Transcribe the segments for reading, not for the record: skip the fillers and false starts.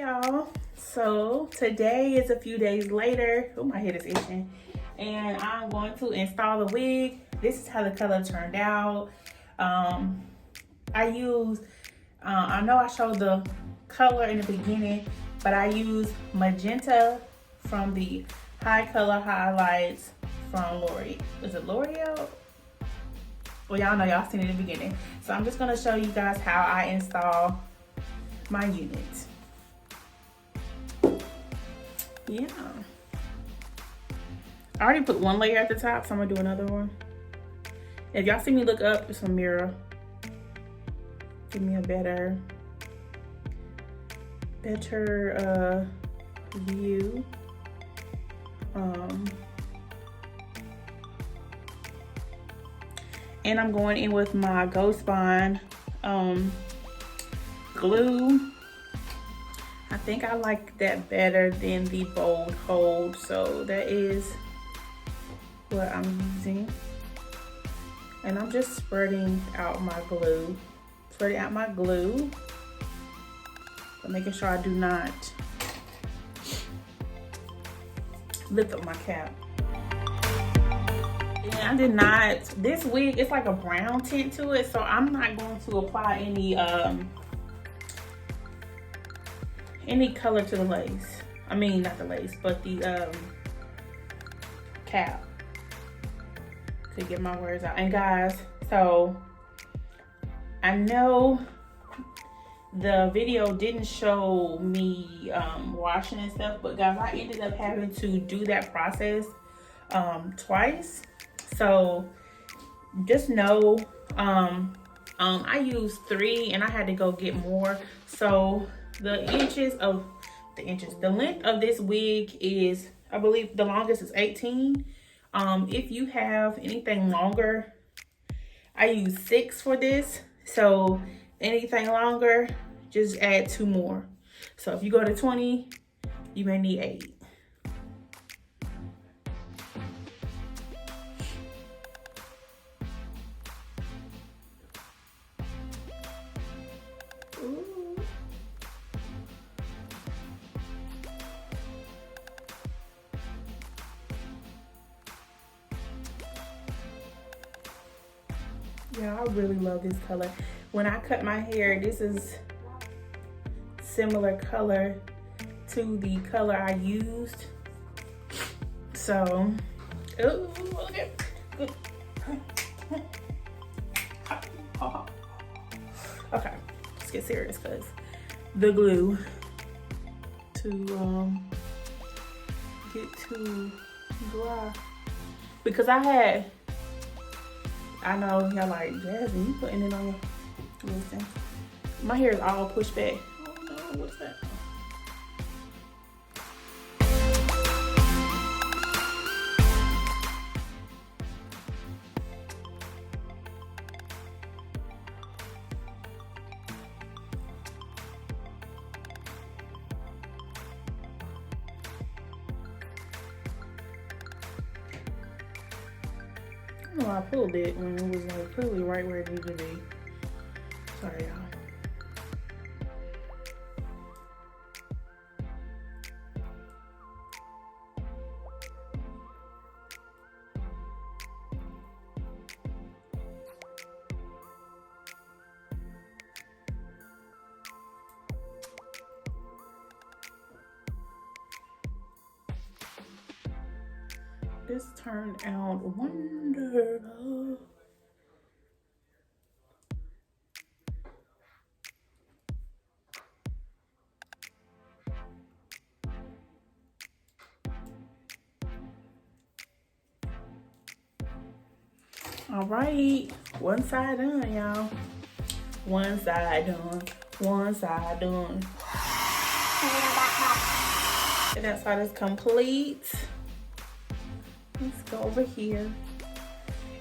y'all, so today is a few days later. Oh, my head is itching, and I'm going to install the wig. This is how the color turned out. I used I know I showed the color in the beginning, but I used magenta from the High Color Highlights from L'Oreal. Is it L'Oreal? Well, y'all know, y'all seen it in the beginning. So I'm just gonna show you guys how I install my unit. Yeah. I already put one layer at the top, so I'm gonna do another one. If y'all see me look up, it's a mirror. Give me a better view. And I'm going in with my Ghost Bond glue. I think I like that better than the Bold Hold, so that is what I'm using. And I'm just spreading out my glue. But making sure I do not lift up my cap. And I did not, this wig, it's like a brown tint to it, so I'm not going to apply any color to the lace. I mean, not the lace, but the cap, to get my words out. And guys, so I know the video didn't show me washing and stuff, but guys, I ended up having to do that process twice. So just know, I used 3 and I had to go get more. So the length of this wig is, I believe the longest is 18. If you have anything longer, I use 6 for this. So anything longer, just add 2 more. So if you go to 20, you may need 8. Ooh. Yeah, I really love this color. When I cut my hair, this is similar color to the color I used. So, ooh, okay. Okay, let's get serious, because the glue to get too dry. Because I know y'all like, Jasmine, you putting it on your, listen, my hair is all pushed back. Oh no, what's that? No, I pulled it when it was like clearly right where it needed to be. Sorry, y'all. This turned out wonderful. All right, one side done, y'all. One side done. One side done. And that side is complete. Let's go over here.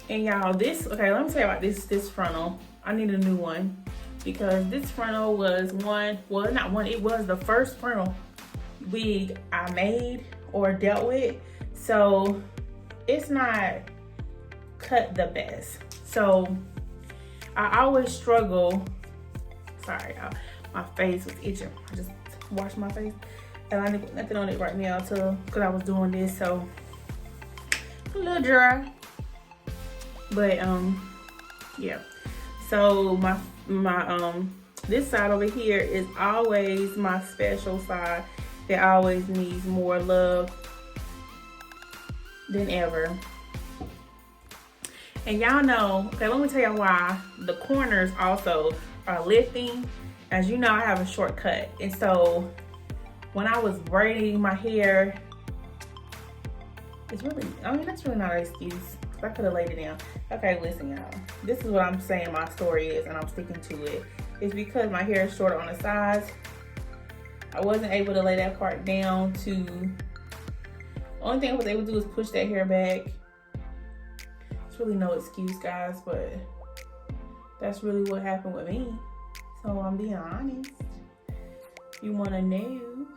And y'all, this, okay, let me tell you about this frontal. I need a new one, because this frontal was it was the first frontal wig I made or dealt with. So it's not cut the best. So I always struggle. Sorry, y'all, my face was itching. I just wash my face. And I didn't put nothing on it right now because I was doing this, so a little dry. But yeah. So my this side over here is always my special side that always needs more love than ever. And y'all know, okay, let me tell you why the corners also are lifting. As you know, I have a shortcut, and so when I was braiding my hair, it's really, I mean, that's really not an excuse. I could have laid it down. Okay, listen, y'all. This is what I'm saying my story is, and I'm sticking to it. It's because my hair is shorter on the sides. I wasn't able to lay that part down to, only thing I was able to do is push that hair back. It's really no excuse, guys, but that's really what happened with me. So I'm being honest. You wanna know?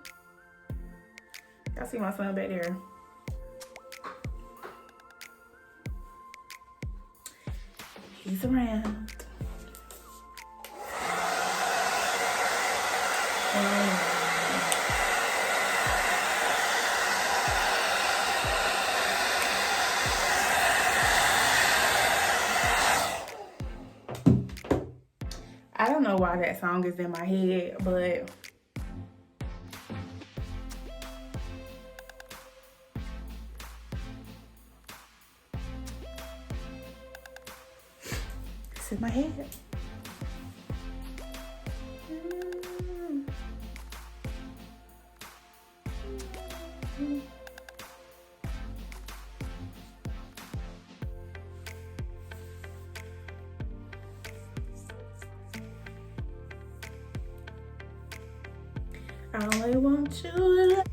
Y'all see my son back there. He's around. I don't know why that song is in my head, but it's in my head. I only want you to love.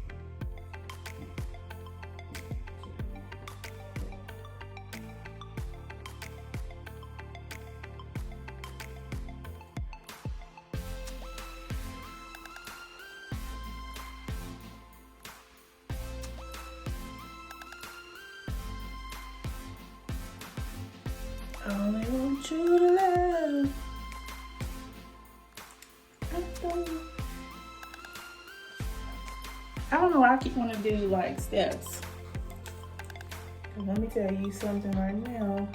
I only want you to love. I don't know why I keep wanting to do like steps. Let me tell you something right now.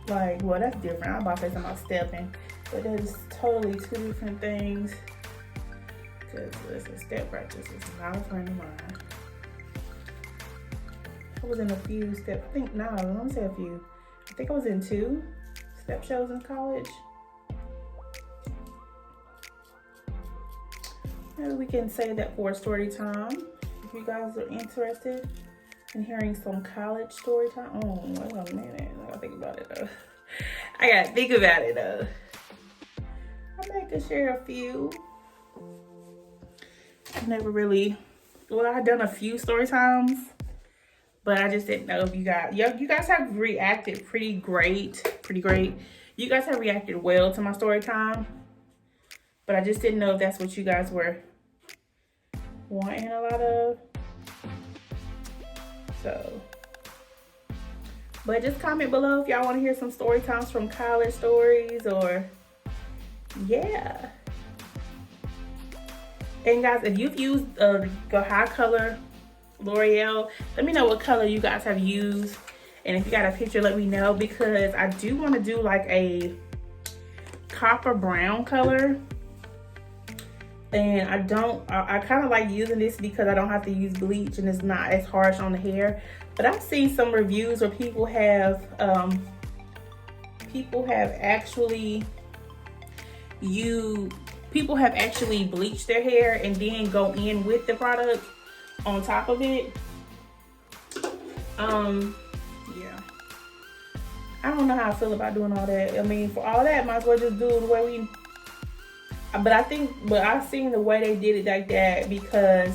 Like, well, that's different. I'm about to say something about stepping, but that is totally two different things. Because listen, step practice is not a friend of mine. I was in a few step, let me say a few. I think I was in 2 step shows in college. Maybe we can say that for story time. If you guys are interested in hearing some college story time. Oh, wait a minute. I gotta think about it though. I could share a few. I've never really, well, I've done a few story times, but I just didn't know if you guys have reacted pretty great. You guys have reacted well to my story time, but I just didn't know if that's what you guys were wanting a lot of. So, but just comment below if y'all want to hear some story times from college stories, or yeah. And guys, if you've used the high color L'Oreal, let me know what color you guys have used, and if you got a picture, let me know, because I do want to do like a copper brown color. And I kind of like using this because I don't have to use bleach and it's not as harsh on the hair. But I've seen some reviews where people have actually bleached their hair and then go in with the product on top of it. Yeah. I don't know how I feel about doing all that. I mean, for all that, might as well just do it the way we. But I've seen the way they did it like that because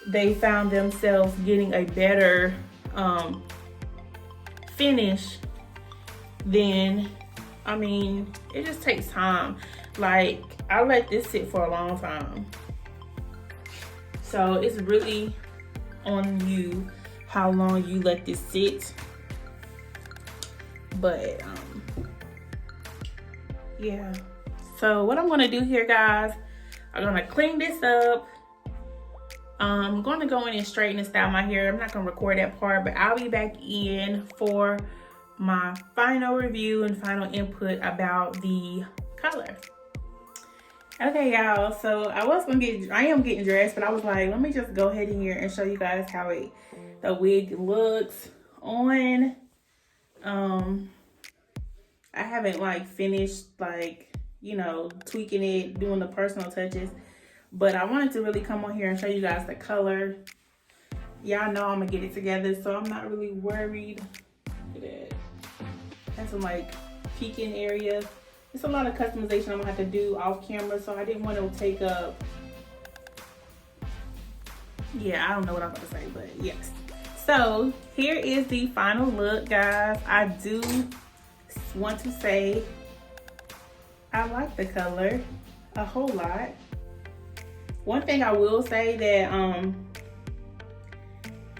they found themselves getting a better finish than, I mean, it just takes time. Like, I let this sit for a long time. So it's really on you how long you let this sit. But yeah. So what I'm gonna do here, guys, I'm gonna clean this up. I'm gonna go in and straighten and style my hair. I'm not gonna record that part, but I'll be back in for my final review and final input about the color. Okay, y'all, so I am getting dressed, but I was like, let me just go ahead in here and show you guys how the wig looks on. I haven't like finished like, you know, tweaking it, doing the personal touches, but I wanted to really come on here and show you guys the color. Y'all know I'm gonna get it together, so I'm not really worried. Look at that. Has some like peeking areas. It's a lot of customization I'm gonna have to do off camera, so I didn't want to take up. Yeah, I don't know what I'm about to say, but yes. So here is the final look, guys. I do want to say I like the color a whole lot. One thing I will say that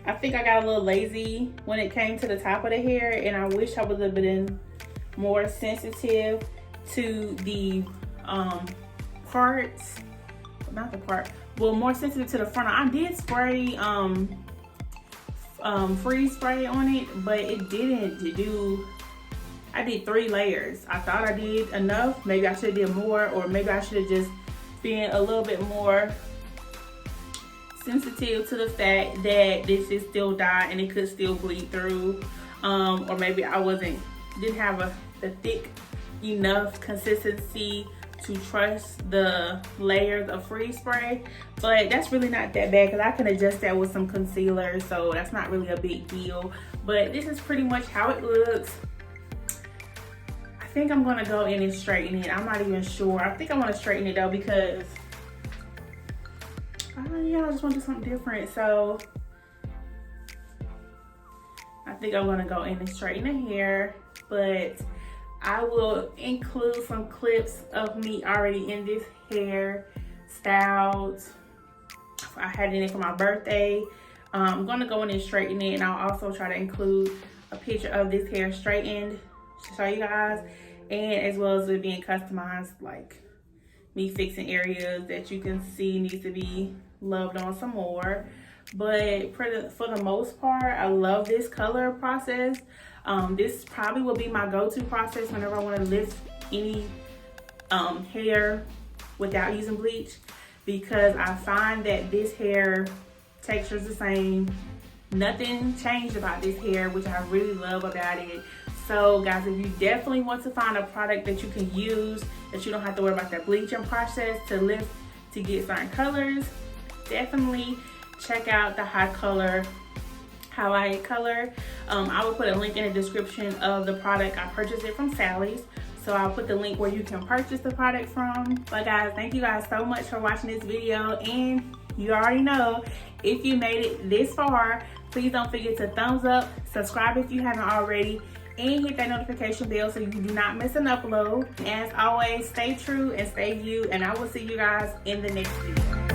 I think I got a little lazy when it came to the top of the hair, and I wish I would have been more sensitive to the parts, not the part, well, more sensitive to the front. I did spray freeze spray on it, but it didn't do. I did 3 layers. I thought I did enough. Maybe I should have did more, or maybe I should have just been a little bit more sensitive to the fact that this is still dye and it could still bleed through. Or maybe I didn't have the thick enough consistency to trust the layers of freeze spray. But that's really not that bad because I can adjust that with some concealer, so that's not really a big deal. But this is pretty much how it looks. I think I'm gonna go in and straighten it. I'm not even sure. I think I want to straighten it though because I just want to do something different. So I think I'm gonna go in and straighten the hair, but I will include some clips of me already in this hair styled. I had it in for my birthday. I'm gonna go in and straighten it, and I'll also try to include a picture of this hair straightened to show you guys, and as well as it being customized, like me fixing areas that you can see needs to be loved on some more. But for the most part, I love this color process. This probably will be my go-to process whenever I want to lift any hair without using bleach, because I find that this hair texture is the same. Nothing changed about this hair, which I really love about it. So guys, if you definitely want to find a product that you can use, that you don't have to worry about the bleaching process to lift to get certain colors, definitely check out the highlight color. I will put a link in the description of the product. I purchased it from Sally's, so I'll put the link where you can purchase the product from. But guys, thank you guys so much for watching this video, and you already know, if you made it this far, please don't forget to thumbs up, subscribe if you haven't already, and hit that notification bell so you do not miss an upload. And as always, stay true and stay you, and I will see you guys in the next video.